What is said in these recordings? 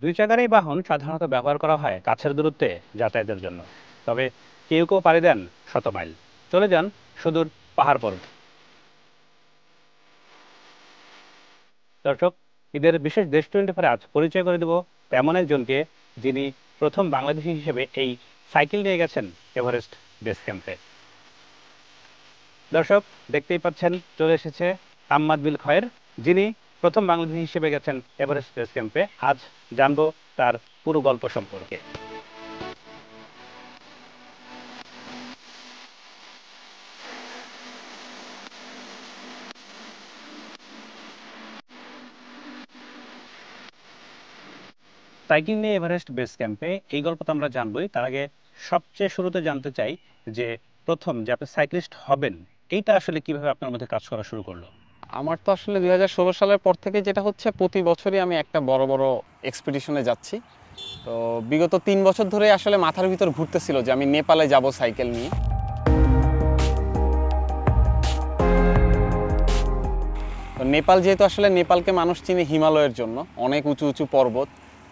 দুই চাকার এই বাহন সাধারণত ব্যবহার করা হয় কাছের দূরত্বে যাতায়াতের জন্য। তবে কেউ কেউ পাড়ি দেন শত মাইল, চলে যান সুদূর পাহাড় পর্বত। দর্শক, ঈদের বিশেষ দেশ 24 আজ পরিচয় করে দেব তেমন একজনকে, যিনি প্রথম বাংলাদেশি হিসেবে এই সাইকেল নিয়ে গেছেন এভারেস্ট বেস ক্যাম্পে। দর্শক, দেখতেই পাচ্ছেন চলে এসেছে আম্মাদ বিল খয়ের, যিনি প্রথম বাংলাদেশি হিসেবে গেছেন এভারেস্ট বেস ক্যাম্পে। আজ জানবো তার পুরো গল্প সম্পর্কে। সাইকেল নিয়ে এভারেস্ট বেস ক্যাম্পে এই গল্প তো আমরা জানবোই, তার আগে সবচেয়ে শুরুতে জানতে চাই যে প্রথম যে আপনি সাইক্লিস্ট হবেন এইটা আসলে কিভাবে আপনার মধ্যে কাজ করা শুরু করলো? আমার তো আসলে 2016 সালের পর থেকে যেটা হচ্ছে, প্রতি বছরই আমি একটা বড় বড় এক্সপিডিশনে যাচ্ছি। তো বিগত 3 বছর ধরে আসলে মাথার ভিতর ঘুরতেছিল যে আমি নেপালে যাব সাইকেল নিয়ে। তো নেপাল যেহেতু, আসলে নেপালকে মানুষ চিনে হিমালয়ের জন্য, অনেক উঁচু উঁচু পর্বত।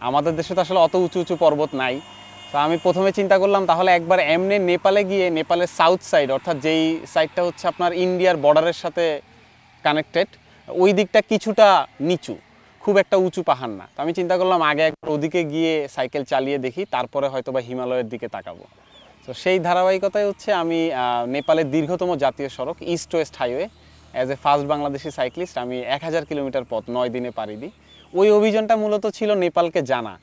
আমাদের দেশে তো আসলে অত উঁচু উঁচু পর্বত নাই। তো আমি প্রথমে চিন্তা করলাম তাহলে একবার এমনি নেপালে গিয়ে, নেপালের সাউথ সাইড, অর্থাৎ যেই সাইডটা হচ্ছে আপনার ইন্ডিয়ার বর্ডারের সাথে কানেক্টেড, ওই দিকটা কিছুটা নিচু, খুব একটা উঁচু পাহাড় না। তো আমি চিন্তা করলাম আগে একবার ওদিকে গিয়ে সাইকেল চালিয়ে দেখি, তারপরে হয়তো বা হিমালয়ের দিকে তাকাবো। তো সেই ধারাবাহিকতায় হচ্ছে আমি নেপালের দীর্ঘতম জাতীয় সড়ক east West highway, as a first Bangladeshi cyclist আমি 1000 কিলোমিটার পথ 9 দিনে পাড়ি দিই। ওই অভিযানটা মূলত ছিল নেপালকে জানা।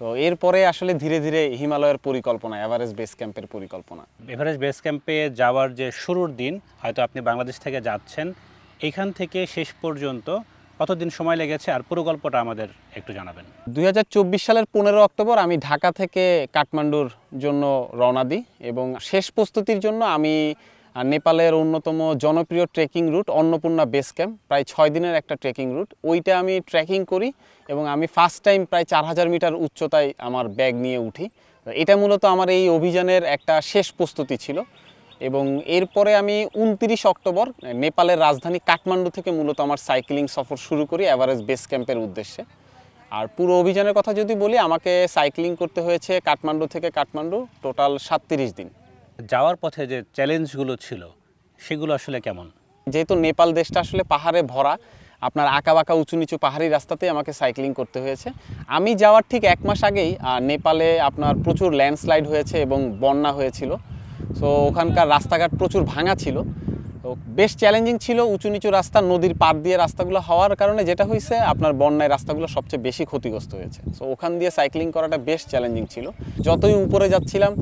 তো এরপরে আসলে ধীরে ধীরে হিমালয়ের পরিকল্পনা, এভারেস্ট বেস ক্যাম্পের পরিকল্পনা। এভারেস্ট বেস ক্যাম্পে যাওয়ার যে শুরুর দিন, হয়তো আপনি বাংলাদেশ থেকে যাচ্ছেন, এখান থেকে শেষ পর্যন্ত কতদিন সময় লেগেছে আর পুরো গল্পটা আমাদের একটু জানাবেন। 2024 সালের 15 অক্টোবর আমি ঢাকা থেকে কাঠমান্ডুর জন্য রওনা দিই, এবং শেষ প্রস্তুতির জন্য আমি নেপালের অন্যতম জনপ্রিয় trekking route Annapurna base camp, প্রায় 6 দিনের একটা ট্রেকিং রুট, ওইটা আমি ট্রেকিং করি। এবং আমি ফার্স্ট টাইম প্রায় 4000 মিটার উচ্চতায় আমার ব্যাগ নিয়ে উঠি। এটা মূলত আমার এই অভিযানের একটা শেষ প্রস্তুতি ছিল। এবং এরপরে আমি 29 অক্টোবর নেপালের রাজধানী কাঠমান্ডু থেকে মূলত আমার সাইক্লিং সফর শুরু করি এভারেস্ট বেস ক্যাম্পের উদ্দেশ্যে। আর পুরো অভিযানের কথা যদি বলি, আমাকে সাইক্লিং করতে হয়েছে কাঠমান্ডু থেকে কাঠমান্ডু টোটাল 37 দিন। যাওয়ার পথে যে চ্যালেঞ্জগুলো ছিল সেগুলো আসলে কেমন? যেহেতু নেপাল দেশটা আসলে পাহাড়ে ভরা, আপনার আঁকাবাঁকা উঁচু নিচু পাহাড়ি রাস্তাতেই আমাকে সাইক্লিং করতে হয়েছে। আমি যাওয়ার ঠিক 1 মাস আগেই নেপালে আপনার প্রচুর ল্যান্ডস্লাইড হয়েছে এবং বন্যা হয়েছিল। সো ওখানকার রাস্তাঘাট প্রচুর ভাঙা ছিল, তো বেশ চ্যালেঞ্জিং ছিল। উঁচু নিচু রাস্তা, নদীর পাড় দিয়ে রাস্তাগুলো হওয়ার কারণে যেটা হয়েছে, আপনার বন্যায় রাস্তাগুলো সবচেয়ে বেশি ক্ষতিগ্রস্ত হয়েছে। সো ওখান দিয়ে সাইক্লিং করাটা বেশ চ্যালেঞ্জিং ছিল। যতই উপরে যাচ্ছিলাম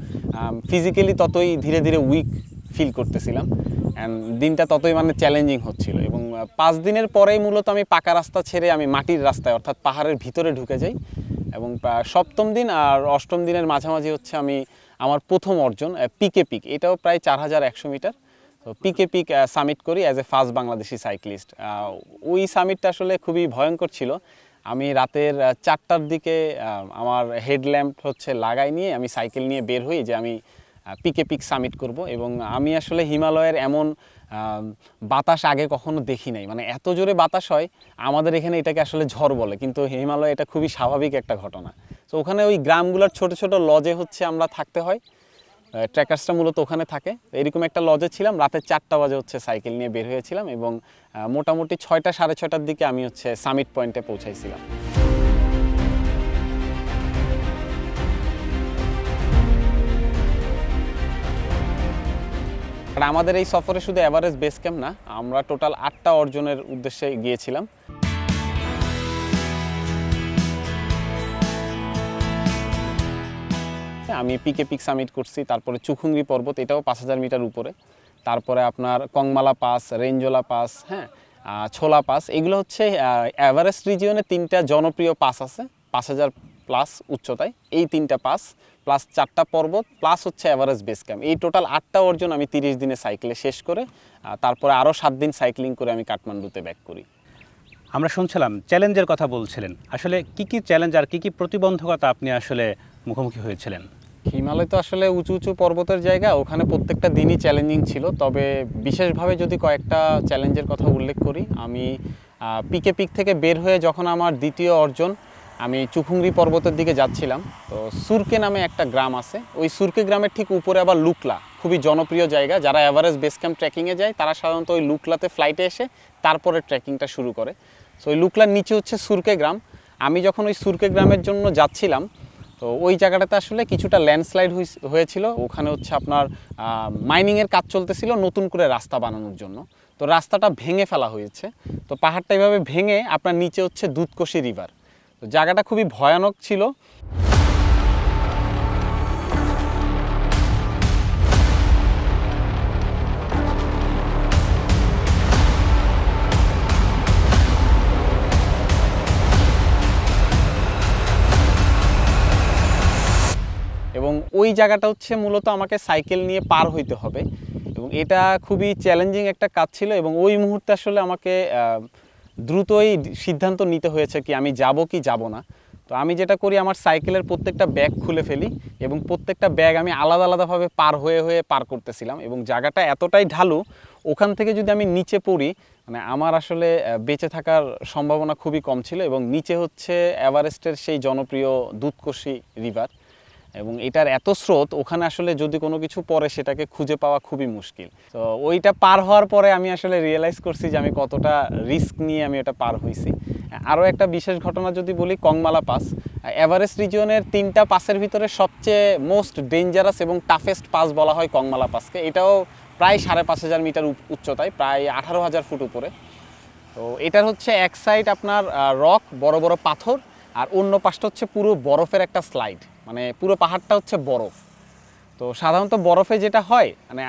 ফিজিক্যালি ততই ধীরে ধীরে উইক ফিল করতেছিলাম, অ্যান্ড দিনটা ততই মানে চ্যালেঞ্জিং হচ্ছিল। এবং 5 দিনের পরেই মূলত আমি পাকা রাস্তা ছেড়ে আমি মাটির রাস্তায়, অর্থাৎ পাহাড়ের ভিতরে ঢুকে যাই। এবং 7ম দিন আর 8ম দিনের মাঝামাঝি হচ্ছে আমি আমার প্রথম অর্জন পিকে পিক, এটাও প্রায় 4100 মিটার, তো পিকে পিক সামিট করি as a first Bangladeshi cyclist. ওই সামিটটা আসলে খুবই ভয়ঙ্কর ছিল। আমি রাতের 4টার দিকে আমার হেডল্যাম্প হচ্ছে লাগাই নিয়ে আমি সাইকেল নিয়ে বের হই যে আমি পিকে পিক সামিট করব। এবং আমি আসলে হিমালয়ের এমন বাতাস আগে কখনো দেখি নাই, মানে এত জোরে বাতাস হয়। আমাদের এখানে এটাকে আসলে ঝড় বলে, কিন্তু হিমালয়ে এটা খুবই স্বাভাবিক একটা ঘটনা। তো ওখানে ওই গ্রামগুলোর ছোট ছোট লজে হচ্ছে আমরা থাকতে হয়, ট্রেকার্সটা মূলত ওখানে থাকে। এরকম একটা লজে ছিলাম, রাতে 4টা বাজে হচ্ছে সাইকেল নিয়ে বের হয়েছিলাম, এবং মোটামুটি 6টা সাড়ে 6টার দিকে আমি হচ্ছে সামিট পয়েন্টে পৌঁছাইছিলাম। আর আমাদের এই সফরে শুধু এভারেস্ট বেস ক্যাম্প না, আমরা টোটাল 8টা অর্জনের উদ্দেশ্যে গিয়েছিলাম। আমি পিকে পিক সামিট করছি, তারপরে চুখুংরি পর্বত, এটাও 5000 মিটার উপরে, তারপরে আপনার কংমালা পাস, রেঞ্জোলা পাস, হ্যাঁ, ছোলা পাস। এগুলো হচ্ছে এভারেস্ট রিজিয়নে 3টা জনপ্রিয় পাস আছে 5000 প্লাস উচ্চতায়। এই 3টা পাস প্লাস 4টা পর্বত প্লাস হচ্ছে এভারেস্ট বেস ক্যাম্প, এই টোটাল 8টা অর্জন আমি 30 দিনে সাইকেলে শেষ করে তারপরে আরও 7 দিন সাইক্লিং করে আমি কাঠমান্ডুতে ব্যাক করি। আমরা শুনছিলাম চ্যালেঞ্জের কথা বলছিলেন, আসলে কি কি চ্যালেঞ্জ আর কি কি প্রতিবন্ধকতা আপনি আসলে মুখোমুখি হয়েছিলেন? হিমালয় তো আসলে উঁচু উঁচু পর্বতের জায়গা, ওখানে প্রত্যেকটা দিনই চ্যালেঞ্জিং ছিল। তবে বিশেষভাবে যদি কয়েকটা চ্যালেঞ্জের কথা উল্লেখ করি, আমি পিকে পিক থেকে বের হয়ে যখন আমার দ্বিতীয় অর্জন আমি চুখুংরি পর্বতের দিকে যাচ্ছিলাম। তো সুরকে নামে একটা গ্রাম আছে, ওই সুরকে গ্রামের ঠিক উপরে আবার লুকলা, খুবই জনপ্রিয় জায়গা। যারা এভারেস্ট বেস ক্যাম্প ট্রেকিংয়ে যায় তারা সাধারণত ওই লুকলাতে ফ্লাইটে এসে তারপরে ট্রেকিংটা শুরু করে। সো ওই লুকলার নিচে হচ্ছে সুরকে গ্রাম। আমি যখন ওই সুরকে গ্রামের জন্য যাচ্ছিলাম, তো ওই জায়গাটাতে আসলে কিছুটা ল্যান্ডস্লাইড হয়েছিল। ওখানে হচ্ছে আপনার মাইনিংয়ের কাজ চলতেছিল নতুন করে রাস্তা বানানোর জন্য। তো রাস্তাটা ভেঙে ফেলা হয়েছে। তো পাহাড়টা এইভাবে ভেঙে আপনার নিচে হচ্ছে দুধকোশি রিভার। তো জায়গাটা খুবই ভয়ানক ছিল। এবং ওই জায়গাটা হচ্ছে মূলত আমাকে সাইকেল নিয়ে পার হইতে হবে, এবং এটা খুবই চ্যালেঞ্জিং একটা কাজ ছিল। এবং ওই মুহূর্তে আসলে আমাকে দ্রুতই সিদ্ধান্ত নিতে হয়েছে কি আমি যাব কি যাব না। তো আমি যেটা করি, আমার সাইকেলের প্রত্যেকটা ব্যাগ খুলে ফেলি এবং প্রত্যেকটা ব্যাগ আমি আলাদা আলাদাভাবে পার হয়ে পার করতেছিলাম। এবং জায়গাটা এতটাই ঢালু, ওখান থেকে যদি আমি নিচে পড়ি, মানে আমার আসলে বেঁচে থাকার সম্ভাবনা খুবই কম ছিল। এবং নিচে হচ্ছে এভারেস্টের সেই জনপ্রিয় দুধকোশি রিভার, এবং এটার এত স্রোত, ওখানে আসলে যদি কোনো কিছু পড়ে সেটাকে খুঁজে পাওয়া খুবই মুশকিল। তো ওইটা পার হওয়ার পরে আমি আসলে রিয়েলাইজ করছি যে আমি কতটা রিস্ক নিয়ে আমি এটা পার হয়েছি। আরও একটা বিশেষ ঘটনা যদি বলি, কংমালা পাস এভারেস্ট রিজিয়নের 3টা পাসের ভিতরে সবচেয়ে মোস্ট ডেঞ্জারাস এবং টাফেস্ট পাস বলা হয় কংমালা পাসকে। এটাও প্রায় 5,500 মিটার উচ্চতায়, প্রায় 18,000 ফুট উপরে। তো এটার হচ্ছে এক সাইড আপনার রক, বড় বড় পাথর, আর অন্য পাশটা হচ্ছে পুরো বরফের একটা স্লাইড, মানে পুরো পাহাড়টা হচ্ছে বরফ। তো সাধারণত বরফে যেটা হয়, মানে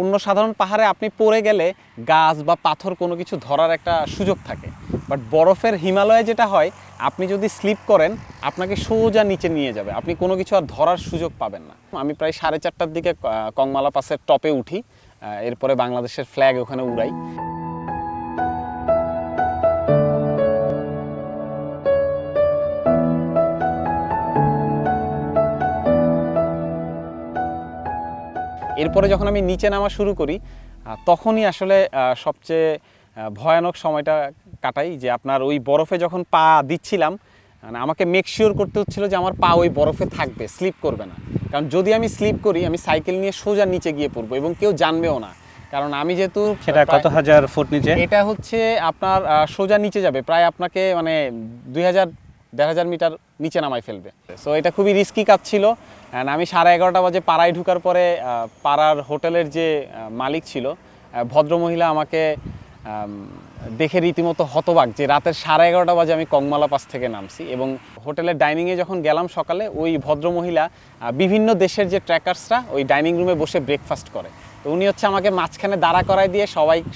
অন্য সাধারণ পাহাড়ে আপনি পড়ে গেলে গাছ বা পাথর কোনো কিছু ধরার একটা সুযোগ থাকে, বাট বরফের হিমালয়ে যেটা হয়, আপনি যদি স্লিপ করেন আপনাকে সোজা নিচে নিয়ে যাবে, আপনি কোনো কিছু আর ধরার সুযোগ পাবেন না। আমি প্রায় 4:30টার দিকে কংমালা পাসের টপে উঠি, এরপরে বাংলাদেশের ফ্ল্যাগ ওখানে উড়াই। এরপরে যখন আমি নিচে নামা শুরু করি, তখনই আসলে সবচেয়ে ভয়ানক সময়টা কাটাই। যে আপনার ওই বরফে যখন পা দিচ্ছিলাম, মানে আমাকে মেক শিওর করতে হচ্ছিল যে আমার পা ওই বরফে থাকবে, স্লিপ করবে না। কারণ যদি আমি স্লিপ করি, আমি সাইকেল নিয়ে সোজা নিচে গিয়ে পড়বো এবং কেউ জানবেও না। কারণ আমি যেহেতু, সেটা কত হাজার ফুট নিচে? এটা হচ্ছে আপনার সোজা নিচে যাবে, প্রায় আপনাকে মানে 2,000-1,500 মিটার নিচে নামাই ফেলবে। সো এটা খুবই রিস্কি কাজ ছিল। অ্যান্ড আমি 11:30 বাজে পাড়ায় ঢুকার পরে পাড়ার হোটেলের যে মালিক ছিল, ভদ্রমহিলা আমাকে দেখে রীতিমতো হতবাক যে রাতের 11:30 বাজে আমি কংমালা পাস থেকে নামছি। এবং হোটেলের ডাইনিংয়ে যখন গেলাম সকালে, ওই ভদ্রমহিলা বিভিন্ন দেশের যে ট্র্যাকার্সরা ওই ডাইনিং রুমে বসে ব্রেকফাস্ট করে। তো উনি হচ্ছে আমাকে মাঝখানে দাঁড়া করায় দিয়ে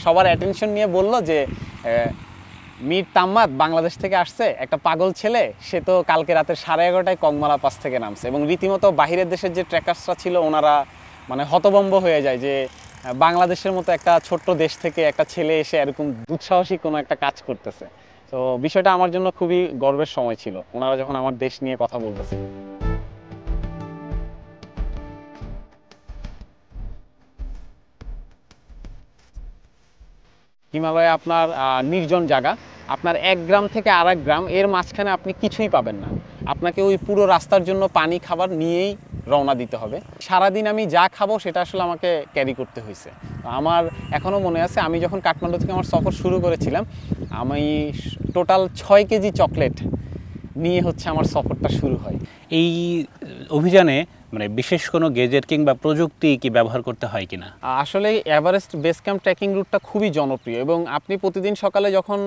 সবার অ্যাটেনশন নিয়ে বলল যে মীর তাম্মাদ বাংলাদেশ থেকে আসছে, একটা পাগল ছেলে, সে তো কালকে রাতের 11:30টায় কংমালা পাস থেকে নামছে। এবং রীতিমতো বাহিরের দেশের যে ট্রেকার্সরা ছিল ওনারা মানে হতভম্ব হয়ে যায় যে বাংলাদেশের মতো একটা ছোট্ট দেশ থেকে একটা ছেলে এসে এরকম দুঃসাহসী কোনো একটা কাজ করতেছে। তো বিষয়টা আমার জন্য খুবই গর্বের সময় ছিল, ওনারা যখন আমার দেশ নিয়ে কথা বলতেছে। হিমালয়ে আপনার নির্জন জায়গা, আপনার এক গ্রাম থেকে আরেক গ্রাম, এর মাঝখানে আপনি কিছুই পাবেন না। আপনাকে ওই পুরো রাস্তার জন্য পানি খাবার নিয়েই রওনা দিতে হবে। সারাদিন আমি যা খাবো সেটা আসলে আমাকে ক্যারি করতে হয়েছে। আমার এখনও মনে আছে, আমি যখন কাঠমান্ডু থেকে আমার সফর শুরু করেছিলাম, আমি টোটাল 6 কেজি চকলেট নিয়ে হচ্ছে আমার সফরটা শুরু হয়। এই অভিযানে মানে বিশেষ কোনো গেজেট কিংবা প্রযুক্তি কি ব্যবহার করতে হয় কিনা? আসলে এভারেস্ট বেস ক্যাম্প ট্রেকিং রুটটা খুবই জনপ্রিয়, এবং আপনি প্রতিদিন সকালে যখন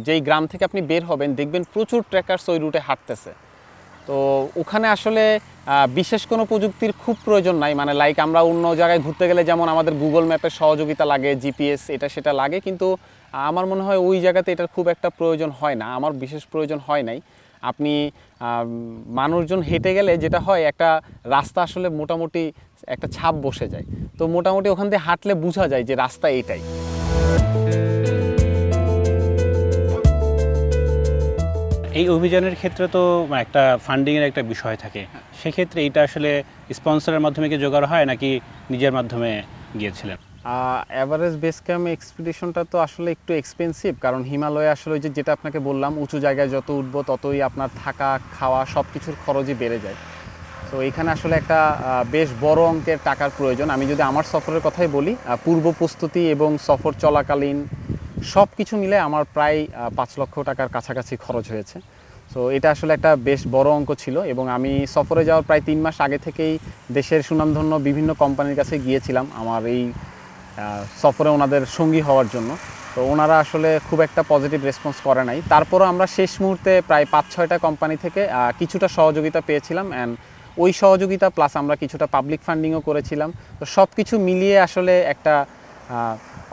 যেই গ্রাম থেকে আপনি বের হবেন দেখবেন প্রচুর ট্রেকার্স ওই রুটে হাঁটতেছে। তো ওখানে আসলে বিশেষ কোনো প্রযুক্তির খুব প্রয়োজন নাই, মানে লাইক আমরা অন্য জায়গায় ঘুরতে গেলে যেমন আমাদের গুগল ম্যাপের সহযোগিতা লাগে, জিপিএস এটা সেটা লাগে, কিন্তু আমার মনে হয় ওই জায়গাতে এটার খুব একটা প্রয়োজন হয় না, আমার বিশেষ প্রয়োজন হয় নাই। আপনি মানুষজন হেঁটে গেলে যেটা হয়, একটা রাস্তা আসলে মোটামুটি একটা ছাপ বসে যায়, তো মোটামুটি ওখান দিয়ে হাঁটলে বোঝা যায় যে রাস্তা এটাই। এই অভিযানের ক্ষেত্রে তো একটা ফান্ডিংয়ের একটা বিষয় থাকে, সেক্ষেত্রে এটা আসলে স্পন্সরের মাধ্যমে কি জোগাড় হয় নাকি নিজের মাধ্যমে গিয়েছিলেন? এভারেস্ট বেস ক্যাম্প এক্সপিডিশনটা তো আসলে একটু এক্সপেন্সিভ, কারণ হিমালয়ে আসলে ওই যে যেটা আপনাকে বললাম, উঁচু জায়গায় যত উঠবো ততই আপনার থাকা খাওয়া সব কিছুর খরচই বেড়ে যায়। তো এখানে আসলে একটা বেশ বড় অঙ্কের টাকার প্রয়োজন। আমি যদি আমার সফরের কথাই বলি, পূর্ব প্রস্তুতি এবং সফর চলাকালীন সব কিছু মিলে আমার প্রায় 5 লক্ষ টাকার কাছাকাছি খরচ হয়েছে। তো এটা আসলে একটা বেশ বড় অঙ্ক ছিল, এবং আমি সফরে যাওয়ার প্রায় 3 মাস আগে থেকেই দেশের সুনামধন্য বিভিন্ন কোম্পানির কাছে গিয়েছিলাম আমার এই সফরে ওনাদের সঙ্গী হওয়ার জন্য। তো ওনারা আসলে খুব একটা পজিটিভ রেসপন্স করে নাই। তারপরও আমরা শেষ মুহূর্তে প্রায় 5-6টা কোম্পানি থেকে কিছুটা সহযোগিতা পেয়েছিলাম, অ্যান্ড ওই সহযোগিতা প্লাস আমরা কিছুটা পাবলিক ফান্ডিংও করেছিলাম। তো সব কিছু মিলিয়ে আসলে একটা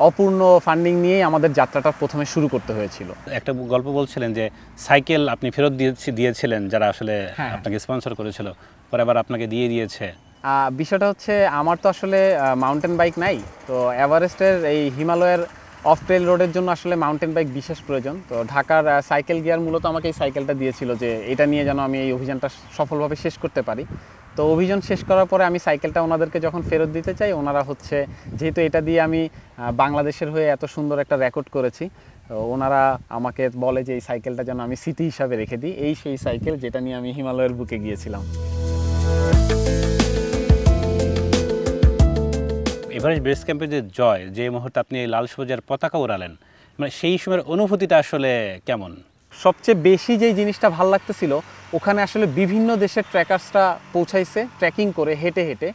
অপূর্ণ ফান্ডিং নিয়েই আমাদের যাত্রাটা প্রথমে শুরু করতে হয়েছিল। একটা গল্প বলছিলেন যে সাইকেল আপনি ফেরত দিয়েছিলেন যারা আসলে হ্যাঁ। আপনাকে স্পন্সর করেছিল, পরে আবার আপনাকে দিয়ে দিয়েছে। বিষয়টা হচ্ছে, আমার তো আসলে মাউন্টেন বাইক নাই। তো এভারেস্টের এই হিমালয়ের অফ ট্রেল রোডের জন্য আসলে মাউন্টেন বাইক বিশেষ প্রয়োজন। তো ঢাকার সাইকেল গিয়ার মূলত আমাকে এই সাইকেলটা দিয়েছিল, যে এটা নিয়ে যেন আমি এই অভিযানটা সফলভাবে শেষ করতে পারি। তো অভিযান শেষ করার পরে আমি সাইকেলটা ওনাদেরকে যখন ফেরত দিতে চাই, ওনারা হচ্ছে, যেহেতু এটা দিয়ে আমি বাংলাদেশের হয়ে এত সুন্দর একটা রেকর্ড করেছি, তো ওনারা আমাকে বলে যে এই সাইকেলটা যেন আমি স্মৃতি হিসাবে রেখে দিই। এই সেই সাইকেল যেটা নিয়ে আমি হিমালয়ের বুকে গিয়েছিলাম। এভারেস্ট বেস ক্যাম্পে যে জয়, যে মুহূর্তে আপনি এই লাল সবুজের পতাকা উড়ালেন, মানে সেই সময়ের অনুভূতিটা আসলে কেমন? সবচেয়ে বেশি যেই জিনিসটা ভালো লাগতেছিল, ওখানে আসলে বিভিন্ন দেশের ট্রেকার্সরা পৌঁছাইছে ট্রেকিং করে হেঁটে হেঁটে।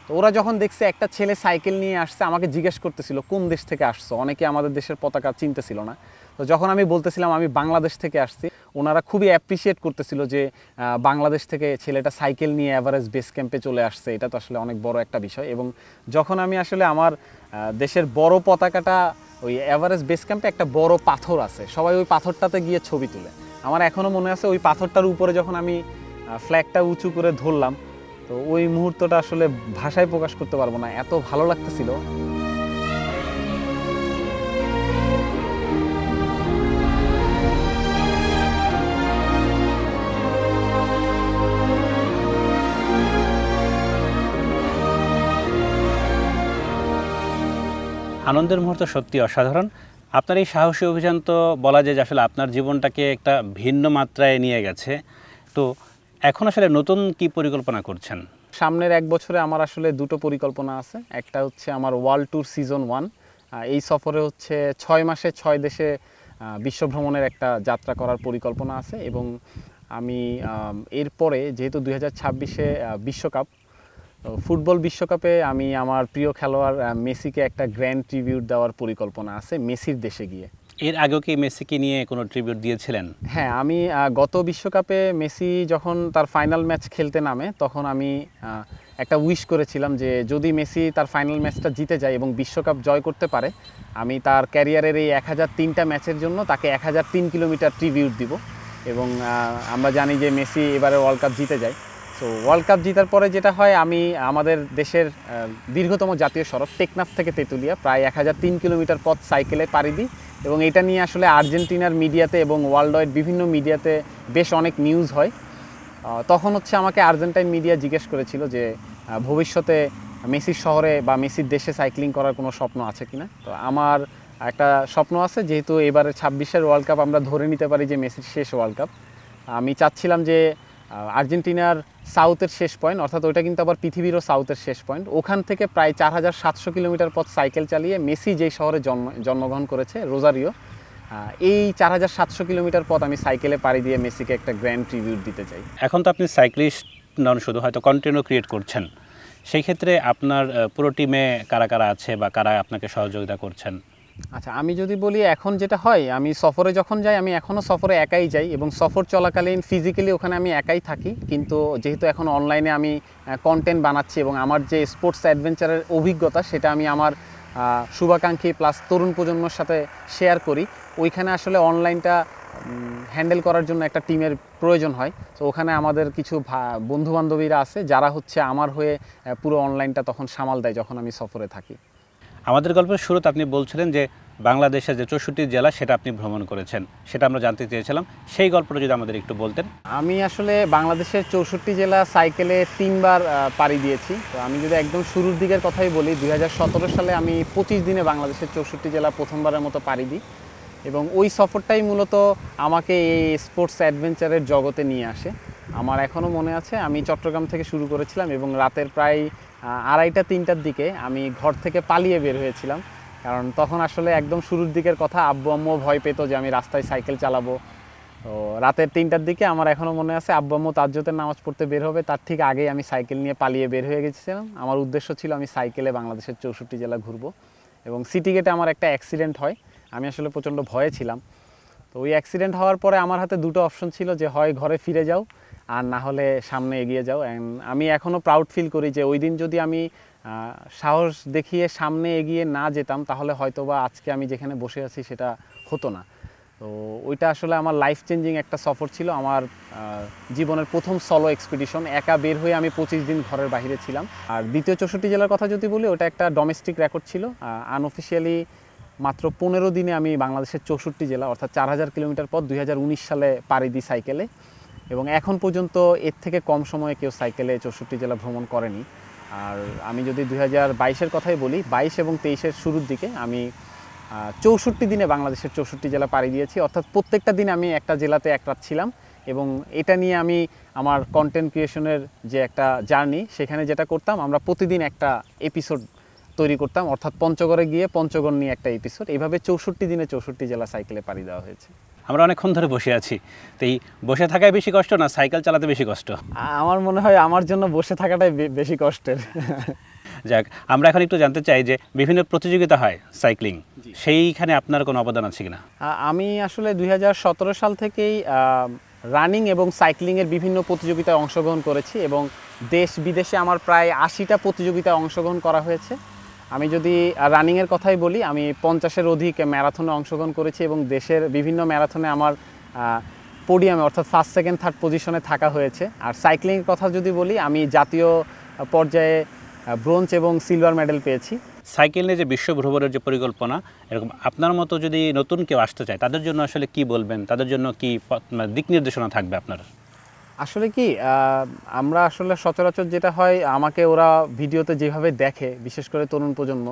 তো ওরা যখন দেখছে একটা ছেলে সাইকেল নিয়ে আসছে, আমাকে জিজ্ঞেস করতেছিল কোন দেশ থেকে আসছো। অনেকে আমাদের দেশের পতাকা চিনতেছিল না। তো যখন আমি বলতেছিলাম আমি বাংলাদেশ থেকে আসছি, ওনারা খুবই অ্যাপ্রিসিয়েট করতেছিল যে বাংলাদেশ থেকে ছেলেটা সাইকেল নিয়ে এভারেস্ট বেস ক্যাম্পে চলে আসছে। এটা তো আসলে অনেক বড় একটা বিষয়। এবং যখন আমি আসলে আমার দেশের বড় পতাকাটা, ওই এভারেস্ট বেস ক্যাম্পে একটা বড় পাথর আছে, সবাই ওই পাথরটাতে গিয়ে ছবি তুলে। আমার এখনও মনে আছে ওই পাথরটার উপরে যখন আমি ফ্ল্যাগটা উঁচু করে ধরলাম, তো ওই মুহূর্তটা আসলে ভাষায় প্রকাশ করতে পারবো না, এত ভালো লাগতেছিল। আনন্দের মুহূর্ত সত্যি অসাধারণ। আপনার এই সাহসী অভিযান তো বলা যায় যে আসলে আপনার জীবনটাকে একটা ভিন্ন মাত্রায় নিয়ে গেছে। তো এখন আসলে নতুন কি পরিকল্পনা করছেন? সামনের 1 বছরে আমার আসলে দুটো পরিকল্পনা আছে। একটা হচ্ছে আমার ওয়ার্ল্ড ট্যুর সিজন 1। এই সফরে হচ্ছে 6 মাসে 6 দেশে বিশ্ব ভ্রমণের একটা যাত্রা করার পরিকল্পনা আছে। এবং আমি এরপরে যেহেতু 2026-এ বিশ্বকাপ, ফুটবল বিশ্বকাপে আমি আমার প্রিয় খেলোয়াড় মেসিকে একটা গ্র্যান্ড ট্রিবিউট দেওয়ার পরিকল্পনা আছে মেসির দেশে গিয়ে। এর আগেও কি মেসিকে নিয়ে কোনো ট্রিবিউট দিয়েছিলেন? হ্যাঁ, আমি গত বিশ্বকাপে মেসি যখন তার ফাইনাল ম্যাচ খেলতে নামে, তখন আমি একটা উইশ করেছিলাম যে যদি মেসি তার ফাইনাল ম্যাচটা জিতে যায় এবং বিশ্বকাপ জয় করতে পারে, আমি তার ক্যারিয়ারের এই 1003টা ম্যাচের জন্য তাকে 1003 কিলোমিটার ট্রিবিউট দিব। এবং আমরা জানি যে মেসি এবারে ওয়ার্ল্ড কাপ জিতে যায়। তো ওয়ার্ল্ড কাপ জেতার পরে যেটা হয়, আমি আমাদের দেশের দীর্ঘতম জাতীয় সড়ক টেকনাফ থেকে তেঁতুলিয়া প্রায় 1003 কিলোমিটার পথ সাইকেলে পাড়ি দিই। এবং এটা নিয়ে আসলে আর্জেন্টিনার মিডিয়াতে এবং ওয়ার্ল্ড ওয়াইড বিভিন্ন মিডিয়াতে বেশ অনেক নিউজ হয়। তখন হচ্ছে আমাকে আর্জেন্টাইন মিডিয়া জিজ্ঞেস করেছিল যে ভবিষ্যতে মেসির শহরে বা মেসির দেশে সাইক্লিং করার কোনো স্বপ্ন আছে কিনা। তো আমার একটা স্বপ্ন আছে, যেহেতু এবারে 26-এর ওয়ার্ল্ড কাপ আমরা ধরে নিতে পারি যে মেসির শেষ ওয়ার্ল্ড কাপ। আমি চাচ্ছিলাম যে আর্জেন্টিনার সাউথের শেষ পয়েন্ট, অর্থাৎ ওইটা কিন্তু আবার পৃথিবীরও সাউথের শেষ পয়েন্ট, ওখান থেকে প্রায় 4700 কিলোমিটার পথ সাইকেল চালিয়ে মেসি যেই শহরে জন্মগ্রহণ করেছে, রোজারিও, এই 4700 কিলোমিটার পথ আমি সাইকেলে পাড়ি দিয়ে মেসিকে একটা গ্র্যান্ড ট্রিবিউট দিতে চাই। এখন তো আপনি সাইক্লিস্ট নন, শুধু হয়তো কন্টেন্টও ক্রিয়েট করছেন। সেই ক্ষেত্রে আপনার পুরো টিমে কারা কারা আছে বা কারা আপনাকে সহযোগিতা করছেন? আচ্ছা, আমি যদি বলি এখন যেটা হয়, আমি সফরে যখন যাই, আমি এখনও সফরে একাই যাই এবং সফর চলাকালীন ফিজিক্যালি ওখানে আমি একাই থাকি। কিন্তু যেহেতু এখন অনলাইনে আমি কন্টেন্ট বানাচ্ছি এবং আমার যে স্পোর্টস অ্যাডভেঞ্চারের অভিজ্ঞতা, সেটা আমি আমার শুভাকাঙ্ক্ষী প্লাস তরুণ প্রজন্মের সাথে শেয়ার করি, ওইখানে আসলে অনলাইনটা হ্যান্ডেল করার জন্য একটা টিমের প্রয়োজন হয়। তো ওখানে আমাদের কিছু বন্ধুবান্ধবীরা আছে যারা হচ্ছে আমার হয়ে পুরো অনলাইনটা তখন সামাল দেয় যখন আমি সফরে থাকি। আমাদের গল্পের শুরুতে আপনি বলছিলেন যে বাংলাদেশের যে 64 জেলা সেটা আপনি ভ্রমণ করেছেন, সেটা আমরা জানতে চেয়েছিলাম। সেই গল্পটা যদি আমাদের একটু বলতেন। আমি আসলে বাংলাদেশের 64 জেলা সাইকেলে 3বার পাড়ি দিয়েছি। তো আমি যদি একদম শুরুর দিকের কথাই বলি, 2017 সালে আমি 25 দিনে বাংলাদেশের 64 জেলা প্রথমবারের মতো পাড়ি দিই এবং ওই সফরটাই মূলত আমাকে এই স্পোর্টস অ্যাডভেঞ্চারের জগতে নিয়ে আসে। আমার এখনও মনে আছে, আমি চট্টগ্রাম থেকে শুরু করেছিলাম এবং রাতের প্রায় 2:30-3টার দিকে আমি ঘর থেকে পালিয়ে বের হয়েছিলাম। কারণ তখন আসলে একদম শুরুর দিকের কথা, আব্বু আম্মুও ভয় পেত যে আমি রাস্তায় সাইকেল চালাবো। তো রাতের 3টার দিকে আমার এখনও মনে আছে, আব্বু আম্মু তাহাজ্জুদের নামাজ পড়তে বের হবে তার ঠিক আগেই আমি সাইকেল নিয়ে পালিয়ে বের হয়ে গেছিলাম। আমার উদ্দেশ্য ছিল আমি সাইকেলে বাংলাদেশের 64 জেলা ঘুরবো। এবং সিটি গেটে আমার একটা অ্যাক্সিডেন্ট হয়, আমি আসলে প্রচণ্ড ভয়ে ছিলাম। তো ওই অ্যাক্সিডেন্ট হওয়ার পরে আমার হাতে দুটো অপশন ছিল, যে হয় ঘরে ফিরে যাও আর না হলে সামনে এগিয়ে যাও। অ্যান্ড আমি এখনও প্রাউড ফিল করি যে ওই দিন যদি আমি সাহস দেখিয়ে সামনে এগিয়ে না যেতাম তাহলে হয়তো বা আজকে আমি যেখানে বসে আছি সেটা হতো না। তো ওইটা আসলে আমার লাইফ চেঞ্জিং একটা সফর ছিল, আমার জীবনের প্রথম সলো এক্সপিডিশন। একা বের হয়ে আমি 25 দিন ঘরের বাইরে ছিলাম। আর দ্বিতীয় 64 জেলার কথা যদি বলি, ওটা একটা ডোমেস্টিক রেকর্ড ছিল। আনঅফিসিয়ালি মাত্র 15 দিনে আমি বাংলাদেশের 64 জেলা অর্থাৎ 4000 কিলোমিটার পথ 2019 সালে পাড়ি দিই সাইকেলে। এবং এখন পর্যন্ত এর থেকে কম সময়ে কেউ সাইকেলে 64 জেলা ভ্রমণ করেনি। আর আমি যদি 2022-এর কথাই বলি, 22 এবং 23-এর শুরুর দিকে আমি 64 দিনে বাংলাদেশের 64 জেলা পাড়ি দিয়েছি। অর্থাৎ প্রত্যেকটা দিন আমি একটা জেলাতে এক রাত ছিলাম। এবং এটা নিয়ে আমি আমার কন্টেন্ট ক্রিয়েশনের যে একটা জার্নি, সেখানে যেটা করতাম, আমরা প্রতিদিন একটা এপিসোড তৈরি করতাম, অর্থাৎ পঞ্চগড়ে গিয়ে পঞ্চগড় নিয়ে একটা এপিসোড। এইভাবে 64 দিনে 64 জেলা সাইকেলে পাড়ি দেওয়া হয়েছে। আমরা অনেকক্ষণ ধরে বসে আছি, তো এই বসে থাকায় বেশি কষ্ট না সাইকেল চালাতে বেশি কষ্ট? আমার মনে হয় আমার জন্য বসে থাকাটাই বেশি কষ্টের। যাক, আমরা এখন একটু জানতে চাই যে বিভিন্ন প্রতিযোগিতা হয় সাইক্লিং, সেইখানে আপনার কোনো অবদান আছে কিনা? আমি আসলে 2017 সাল থেকেই রানিং এবং সাইক্লিংয়ের বিভিন্ন প্রতিযোগিতায় অংশগ্রহণ করেছি এবং দেশ বিদেশে আমার প্রায় 80টা প্রতিযোগিতায় অংশগ্রহণ করা হয়েছে। আমি যদি রানিংয়ের কথাই বলি, আমি 50-এর অধিক ম্যারাথনে অংশগ্রহণ করেছি এবং দেশের বিভিন্ন ম্যারাথনে আমার পোডিয়ামে অর্থাৎ ফার্স্ট সেকেন্ড থার্ড পজিশনে থাকা হয়েছে। আর সাইক্লিংয়ের কথা যদি বলি, আমি জাতীয় পর্যায়ে ব্রোঞ্জ এবং সিলভার মেডেল পেয়েছি। সাইকেল নিয়ে যে বিশ্ব ভ্রমণের যে পরিকল্পনা, এরকম আপনার মতো যদি নতুন কেউ আসতে চায় তাদের জন্য আসলে কি বলবেন, তাদের জন্য কি দিক নির্দেশনা থাকবে আপনার? আসলে কি, আমরা আসলে সচরাচর যেটা হয়, আমাকে ওরা ভিডিওতে যেভাবে দেখে, বিশেষ করে তরুণ প্রজন্ম,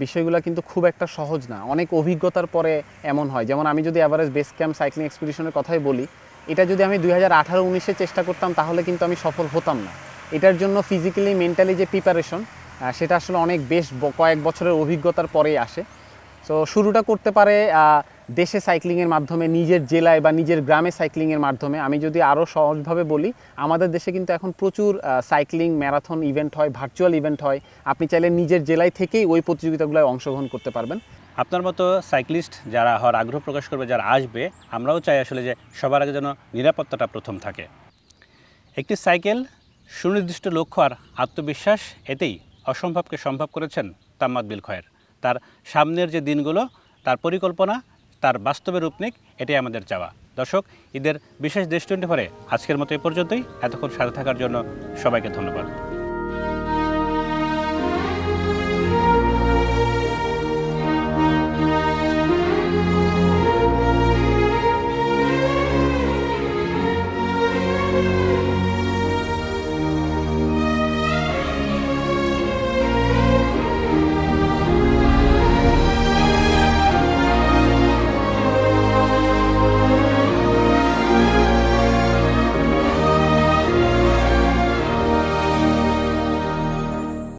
বিষয়গুলো কিন্তু খুব একটা সহজ না। অনেক অভিজ্ঞতার পরে এমন হয়। যেমন আমি যদি এভারেস্ট বেস ক্যাম্প সাইক্লিং এক্সপিডিশনের কথাই বলি, এটা যদি আমি 2018-19-এ চেষ্টা করতাম তাহলে কিন্তু আমি সফল হতাম না। এটার জন্য ফিজিক্যালি মেন্টালি যে প্রিপারেশন, সেটা আসলে অনেক কয়েক বছরের অভিজ্ঞতার পরেই আসে। সো শুরুটা করতে পারে দেশে সাইক্লিংয়ের মাধ্যমে, নিজের জেলায় বা নিজের গ্রামে সাইক্লিংয়ের মাধ্যমে। আমি যদি আরও সহজভাবে বলি, আমাদের দেশে কিন্তু এখন প্রচুর সাইক্লিং ম্যারাথন ইভেন্ট হয়, ভার্চুয়াল ইভেন্ট হয়। আপনি চাইলে নিজের জেলায় থেকেই ওই প্রতিযোগিতাগুলোয় অংশগ্রহণ করতে পারবেন। আপনার মতো সাইক্লিস্ট যারা হওয়ার আগ্রহ প্রকাশ করবে, যারা আসবে, আমরাও চাই আসলে যে সবার আগে যেন নিরাপত্তাটা প্রথম থাকে। একটি সাইকেল, সুনির্দিষ্ট লক্ষ্য আর আত্মবিশ্বাস, এতেই অসম্ভবকে সম্ভব করেছেন তাম্মাদ বিল খয়ের। তার সামনের যে দিনগুলো, তার পরিকল্পনা, তার বাস্তবে রূপ নিক, এটাই আমাদের চাওয়া। দর্শক, ঈদের বিশেষ দেশ 24 আজকের মতো এ পর্যন্তই। এতক্ষণ সাথে থাকার জন্য সবাইকে ধন্যবাদ।